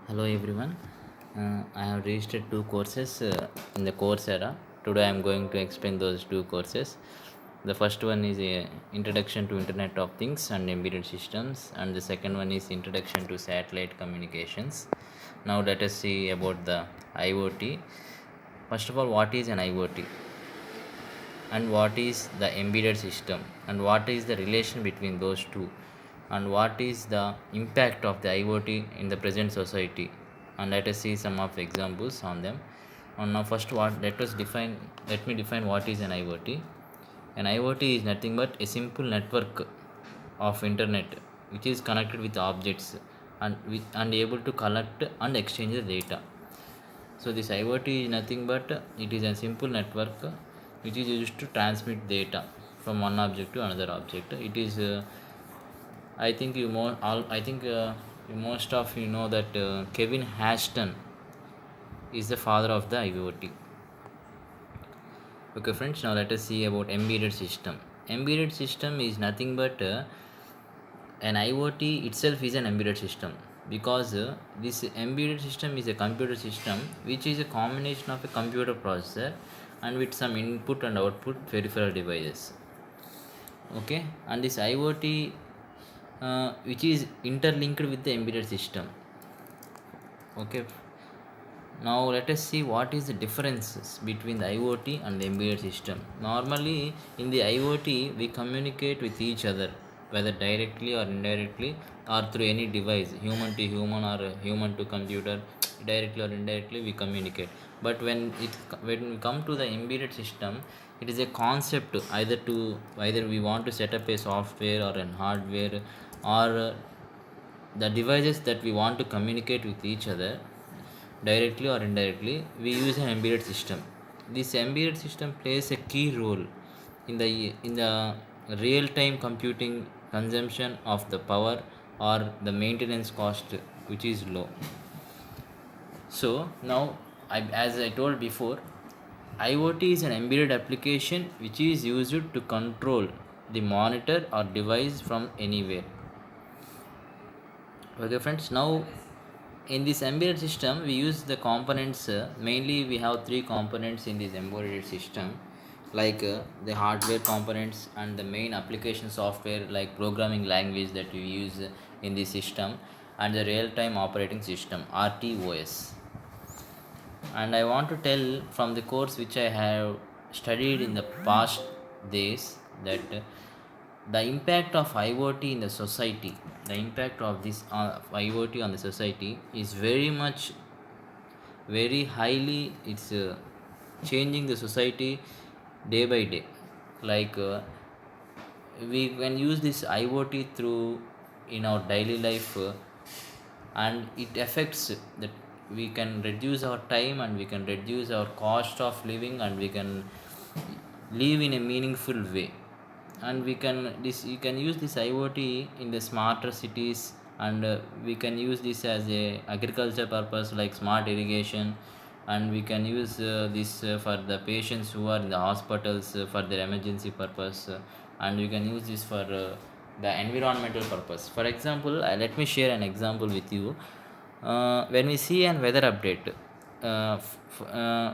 Hello everyone. I have registered two courses in the Coursera. Today I am going to explain those two courses. The first one is Introduction to Internet of Things and Embedded Systems, and the second one is Introduction to Satellite Communications. Now let us see about the IoT. First of all, what is an IoT? And what is the embedded system, and what is the relation between those two, and what is the impact of the IoT in the present society, and let us see some of examples on them. And now first, what let me define what is an IoT. An IoT is nothing but a simple network of internet which is connected with objects and able to collect and exchange the data. So this IoT is nothing but it is a simple network which is used to transmit data from one object to another object. It is I think you more all I think most of you know that Kevin Ashton is the father of the IoT. Okay, friends. Now let us see about embedded system. Embedded system is nothing but an IoT itself is an embedded system because this embedded system is a computer system which is a combination of a computer processor and with some input and output peripheral devices. Okay, and this IoT which is interlinked with the embedded system. Okay, now let us see what is the differences between the IoT and the embedded system. Normally in the IoT we communicate with each other whether directly or indirectly or through any device, human to human or human to computer, directly or indirectly we communicate. But when we come to the embedded system, it is a concept either we want to set up a software or an hardware or the devices that we want to communicate with each other directly or indirectly, we use an embedded system. This embedded system plays a key role in the real time computing consumption of the power or the maintenance cost which is low. So now, as I told before, IoT is an embedded application which is used to control the monitor or device from anywhere. Okay, friends. Now, in this embedded system, we use the components. Mainly, we have three components in this embedded system, like the hardware components and the main application software, like programming language that we use in this system, and the real-time operating system (RTOS). And I want to tell from the course which I have studied in the past days that the impact of IoT in the society, the impact of this IoT on the society is very much, very highly. It's changing the society day by day. Like we can use this IoT through in our daily life, and it affects that we can reduce our time and we can reduce our cost of living and we can live in a meaningful way. And we can this you can use this IoT in the smarter cities, and we can use this as a agriculture purpose like smart irrigation, and we can use this for the patients who are in the hospitals for their emergency purpose, and we can use this for the environmental purpose. For example, let me share an example with you. When we see an weather update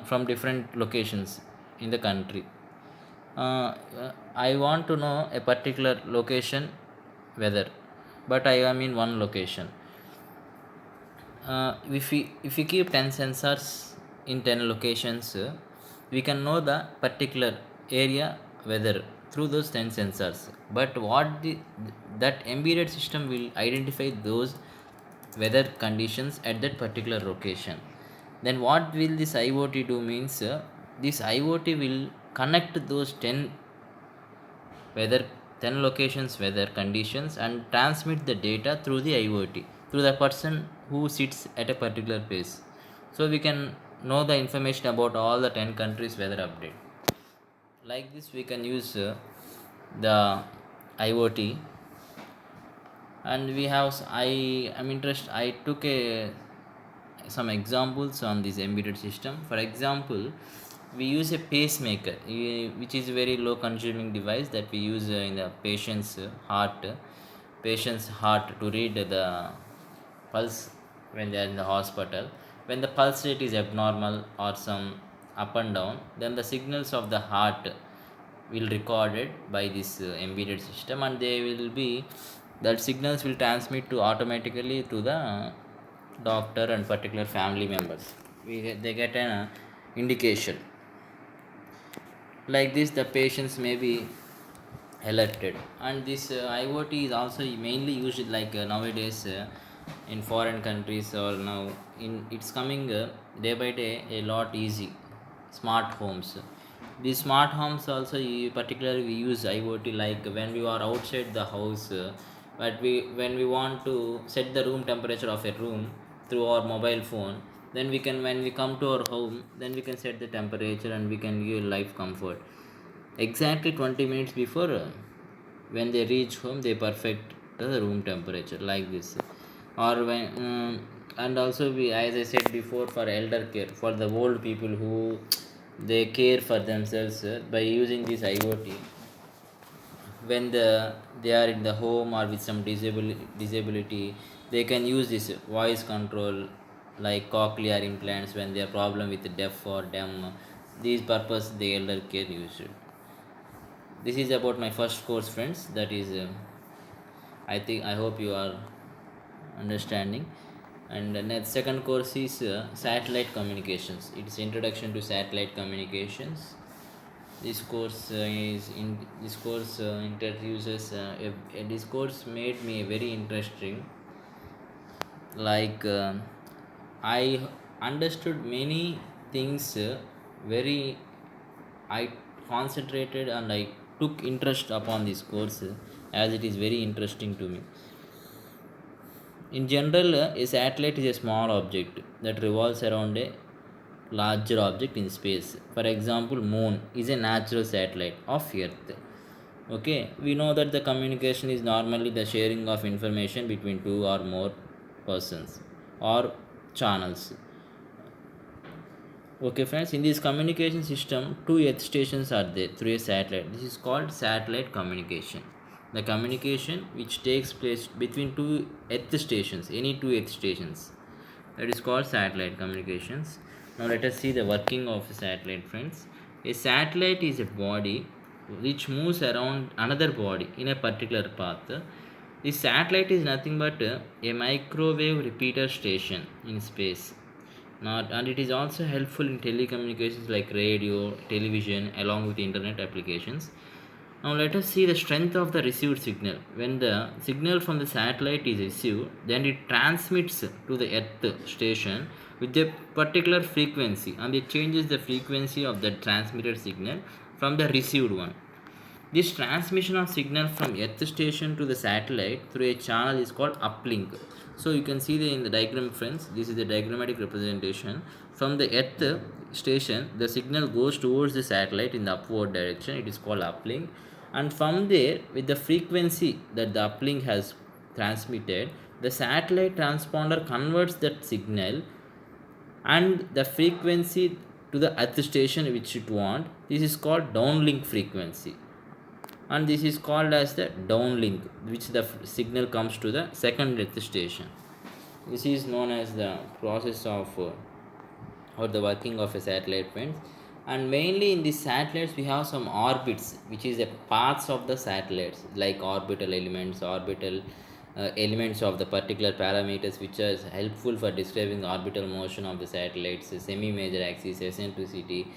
from different locations in the country, I want to know a particular location weather, but I am in one location. If we keep 10 sensors in 10 locations, we can know the particular area weather through those 10 sensors. But that embedded system will identify those weather conditions at that particular location. Then what will this IoT do means, this IoT will connect those weather 10 locations weather conditions and transmit the data through the IoT through the person who sits at a particular place. So we can know the information about all the 10 countries weather update. Like this we can use the IoT. And we have I'm interested, I took a some examples on this embedded system. For example, we use a pacemaker, which is a very low consuming device that we use in the patient's heart to read the pulse when they are in the hospital. When the pulse rate is abnormal or some up and down, then the signals of the heart will recorded by this embedded system, and they will be that signals will transmit to automatically to the doctor and particular family members. They get an indication like this. The patients may be alerted, and this iot is also mainly used like nowadays in foreign countries, or now in it's coming day by day a lot easy. Smart homes, these smart homes also particularly we use iot like when we are outside the house, but we when we want to set the room temperature of a room through our mobile phone, then we can, when we come to our home, then we can set the temperature and we can give life comfort exactly 20 minutes before when they reach home they perfect the room temperature like this. Or when and also we, as I said before, for elder care, for the old people who they care for themselves by using this iot, when they are in the home or with some disability, they can use this voice control like cochlear implants when they are problem with deaf or dumb. These purpose the elder care used. This is about my first course, friends. That is I think, I hope you are understanding. And the next second course is satellite communications. It's introduction to satellite communications. This course is in this course introduces this course made me very interesting. Like I understood many things very. I concentrated and I took interest upon this course as it is very interesting to me. In general, a satellite is a small object that revolves around a larger object in space. For example, moon is a natural satellite of Earth. Okay, we know that the communication is normally the sharing of information between two or more persons or channels. Okay, friends, in this communication system, two earth stations are there through a satellite. This is called satellite communication. The communication which takes place between two earth stations, any two earth stations, that is called satellite communications. Now, let us see the working of a satellite, friends. A satellite is a body which moves around another body in a particular path. The satellite is nothing but a microwave repeater station in space. Not, and it is also helpful in telecommunications like radio, television, along with internet applications. Now let us see the strength of the received signal. When the signal from the satellite is received, then it transmits to the earth station with a particular frequency, and it changes the frequency of the transmitted signal from the received one. This transmission of signal from earth station to the satellite through a channel is called uplink. So you can see in the diagram, friends, this is the diagrammatic representation. From the earth station, the signal goes towards the satellite in the upward direction. It is called uplink. And from there, with the frequency that the uplink has transmitted, the satellite transponder converts that signal and the frequency to the earth station which it want. This is called downlink frequency, and this is called as the downlink, which the signal comes to the second earth station. This is known as the process of or the working of a satellite, friends. And mainly in these satellites we have some orbits, which is the paths of the satellites, like orbital elements, orbital elements of the particular parameters which are helpful for describing the orbital motion of the satellites, semi major axis, eccentricity,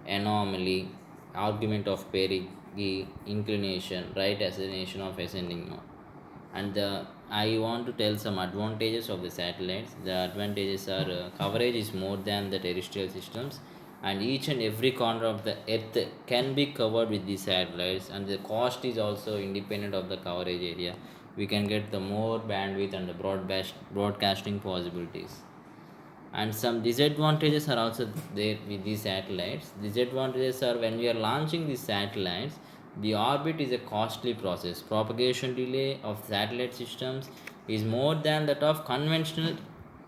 anomaly, argument of perigee, inclination, right assassination of ascending mode. And I want to tell some advantages of the satellites. The advantages are coverage is more than the terrestrial systems, and each and every corner of the earth can be covered with these satellites, and the cost is also independent of the coverage area. We can get the more bandwidth and the broadcasting possibilities. And some disadvantages are also there with these satellites. Disadvantages are when we are launching these satellites, the orbit is a costly process. Propagation delay of satellite systems is more than that of conventional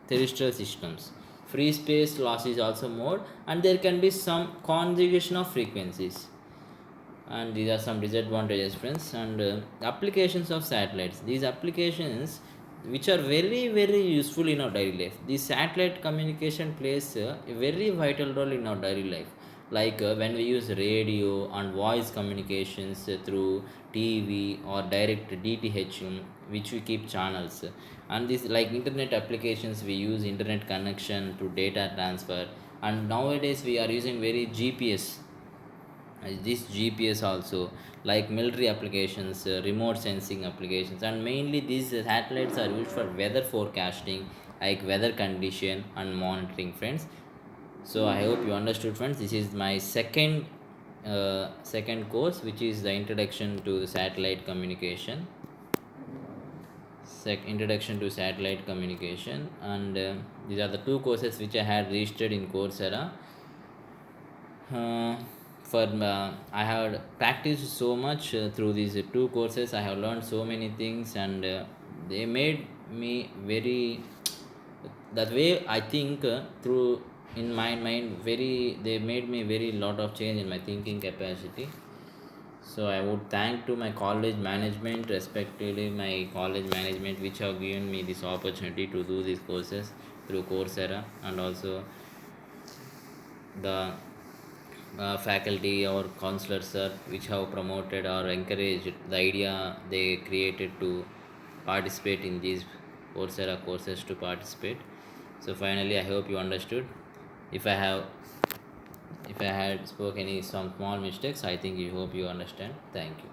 terrestrial systems. Free space loss is also more, and there can be some conjugation of frequencies. And these are some disadvantages, friends. And applications of satellites, these applications which are very very useful in our daily life. The satellite communication plays a very vital role in our daily life, like when we use radio and voice communications through TV or direct DTH, which we keep channels, and this like internet applications, we use internet connection to data transfer. And nowadays we are using very GPS, this GPS also, like military applications, remote sensing applications, and mainly these satellites are used for weather forecasting, like weather condition and monitoring, friends. So I hope you understood, friends. This is my second course, which is the introduction to the satellite communication. Introduction to satellite communication, and these are the two courses which I had registered in Coursera. uh, for I have practiced so much through these two courses. I have learned so many things, and they made me very, that way I think through in my mind, very, they made me very lot of change in my thinking capacity. So I would thank to my college management, respectively my college management, which have given me this opportunity to do these courses through Coursera, and also the faculty or counselors, sir, which have promoted or encouraged the idea they created to participate in these Coursera courses to participate. So finally, I hope you understood. If I have, if I had spoke any some small mistakes, I think you hope you understand. Thank you.